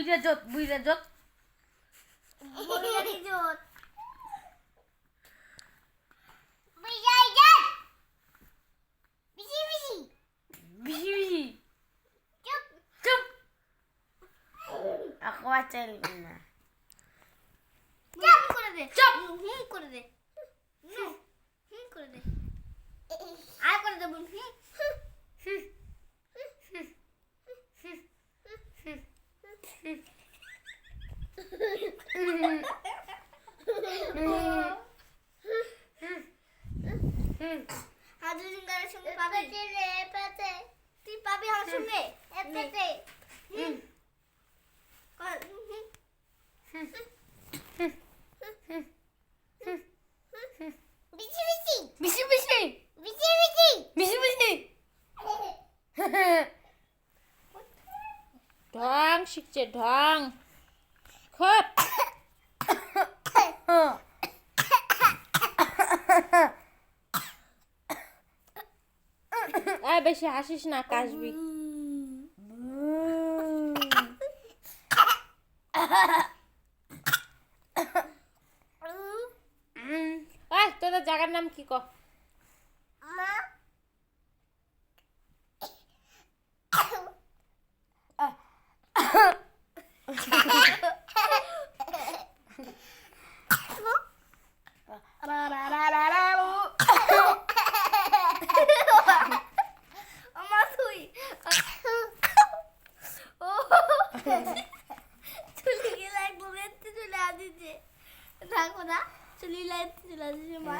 বুইরা জোত বুইরা দি জোত বুইরাই জোত বিশি বিশি চুপ চুপ aku acel na চুপ করে দে চুপ করে দে করে দে আর করে দে হাজু সিঙ্গারের সঙ্গে পাবি তুই পাবি আমার সঙ্গে এতে বিশি বিশি ঢং শিখছে ঢং খুব আয় বেশি হাসিস না কাশবি আয় তোদের জায়গার নাম কি ক চলে গেলে একদম এতে চলে আসছে দেখো না চলে আসছে মা